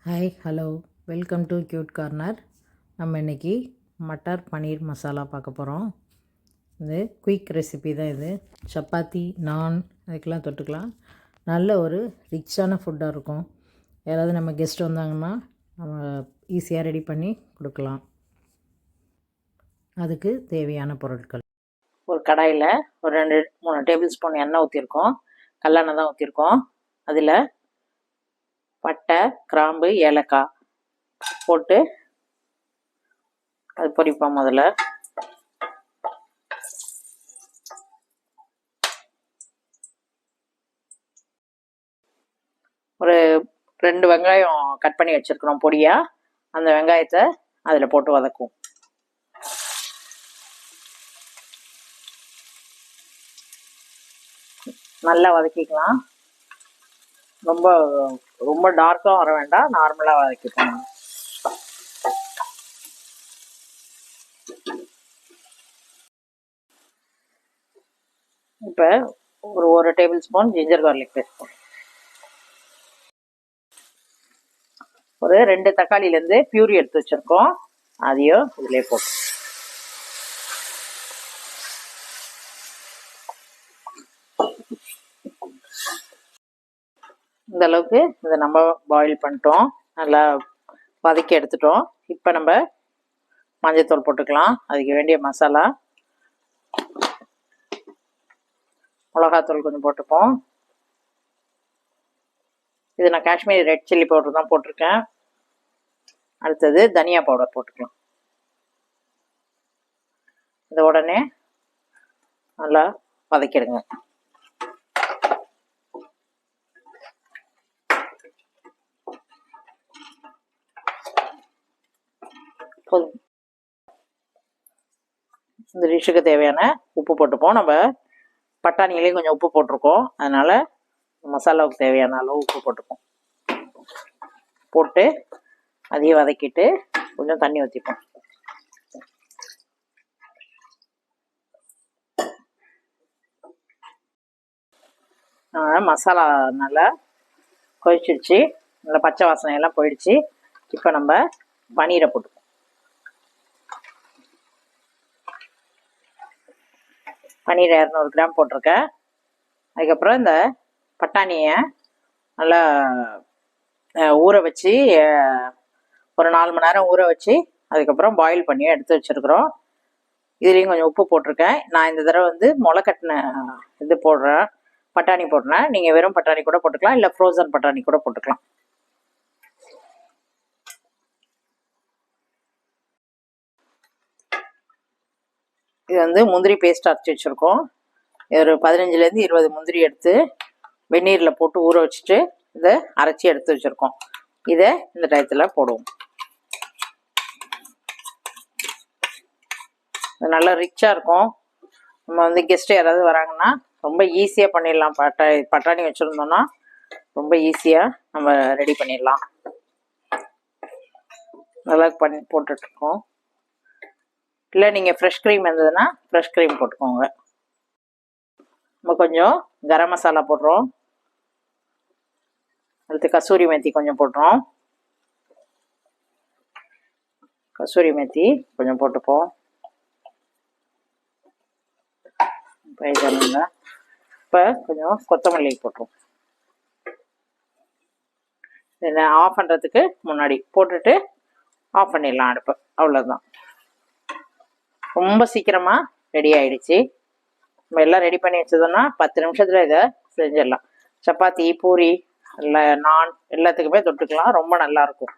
Hi hello welcome to cute corner. நம்ம இன்றைக்கி மட்டர் பன்னீர் மசாலா பார்க்க போகிறோம். இது குயிக் ரெசிபி தான். இது சப்பாத்தி நான் அதுக்கெலாம் தொட்டுக்கலாம். நல்ல ஒரு ரிச்சான ஃபுட்டாக இருக்கும். யாராவது நம்ம கெஸ்ட் வந்தாங்கன்னா நம்ம ஈஸியாக ரெடி பண்ணி கொடுக்கலாம். அதுக்கு தேவையான பொருட்கள்: ஒரு கடாயில் ஒரு 2-3 டேபிள் ஸ்பூன் எண்ணெய் ஊற்றிருக்கோம். கல்லெண்ணெய் தான் ஊற்றிருக்கோம். அதில் பட்டை, கிராம்பு, ஏலக்காய் போட்டு அது பொரிப்போம். முதல்ல ஒரு 2 வெங்காயம் கட் பண்ணி வச்சுருக்கிறோம் பொடியாக. அந்த வெங்காயத்தை அதில் போட்டு வதக்குவோம். நல்லா வதக்கிக்கலாம். ரொம்ப ரொம்ப டார்க்காக வர வேண்டாம், நார்மலாக வதக்கிக்கலாம். இப்போ ஒரு tablespoon ginger garlic paste, ஒரு 2 தக்காளியிலேருந்து பியூரி எடுத்து வச்சுருக்கோம், அதையும் இதிலே போட்டு இந்த அளவுக்கு இதை நம்ம பாயில் பண்ணிட்டோம். நல்லா வதக்கி எடுத்துட்டோம். இப்போ நம்ம மஞ்சள்தூள் போட்டுக்கலாம். அதுக்கு வேண்டிய மசாலா: மிளகாத்தூள் கொஞ்சம் போட்டுப்போம். இது நான் காஷ்மீரி ரெட் சில்லி பவுடர் தான் போட்டிருக்கேன். அடுத்தது தனியா பவுடர் போட்டுக்கலாம். இந்த உடனே நல்லா வதக்கிடுங்க. இந்த டிஷ்ஷுக்கு தேவையான உப்பு போட்டுப்போம். நம்ம பட்டாணியிலையும் கொஞ்சம் உப்பு போட்டிருக்கோம், அதனால் மசாலாவுக்கு தேவையான அளவு உப்பு போட்டுப்போம். போட்டு அதையும் வதக்கிட்டு கொஞ்சம் தண்ணி ஊற்றிப்போம். மசாலா நல்லா கொதிச்சிடுச்சு, நல்லா பச்சை வாசனை எல்லாம் போயிடுச்சு. இப்போ நம்ம பன்னீரை போட்டுப்போம். பன்னீர் 200 கிராம் போட்டிருக்கேன். அதுக்கப்புறம் இந்த பட்டாணியை நல்லா ஊற வச்சு ஒரு 4 மணி நேரம் ஊற வச்சு அதுக்கப்புறம் பாயில் பண்ணி எடுத்து வச்சுருக்குறோம். இதுலேயும் கொஞ்சம் உப்பு போட்டிருக்கேன். நான் இந்த தடவை வந்து முளைக்கட்டின இது போடுறேன், பட்டாணி போடுறேன். நீங்கள் வெறும் பட்டாணி கூட போட்டுக்கலாம், இல்லை ஃப்ரோசன் பட்டாணி கூட போட்டுக்கலாம். இது வந்து முந்திரி பேஸ்ட் அரைச்சி வச்சுருக்கோம். ஒரு 15-20 முந்திரி எடுத்து வெந்நீரில் போட்டு ஊற வச்சுட்டு இதை அரைச்சி எடுத்து வச்சுருக்கோம். இதை இந்த டயத்தில் போடுவோம். இது நல்லா ரிச்சாக இருக்கும். நம்ம வந்து கெஸ்ட்டு யாராவது வராங்கன்னா ரொம்ப ஈஸியாக பண்ணிடலாம். பட்டாணி வச்சுருந்தோன்னா ரொம்ப ஈஸியாக நம்ம ரெடி பண்ணிடலாம். நல்லா போட்டுட்ருக்கோம். இல்லை நீங்கள் ஃப்ரெஷ் க்ரீம் இருந்ததுன்னா ஃப்ரெஷ் க்ரீம் போட்டுக்கோங்க. நம்ம கொஞ்சம் கரம் மசாலா போடுறோம். அடுத்து கசூரி மேத்தி கொஞ்சம் போடுறோம். கசூரி மேத்தி கொஞ்சம் போட்டுப்போம். இப்போ கொஞ்சம் கொத்தமல்லி போட்டுருவோம். இதை ஆஃப் பண்ணுறதுக்கு முன்னாடி போட்டுட்டு ஆஃப் பண்ணிடலாம் அடுப்பு. அவ்வளோதான், ரொம்ப சீக்கிரமாக ரெடி ஆகிடுச்சு. நம்ம எல்லாம் ரெடி பண்ணி வச்சதோன்னா 10 நிமிஷத்தில் இதை செஞ்சிடலாம். சப்பாத்தி, பூரி, இல்லை நான் எல்லாத்துக்குமே தொட்டுக்கலாம். ரொம்ப நல்லாயிருக்கும்.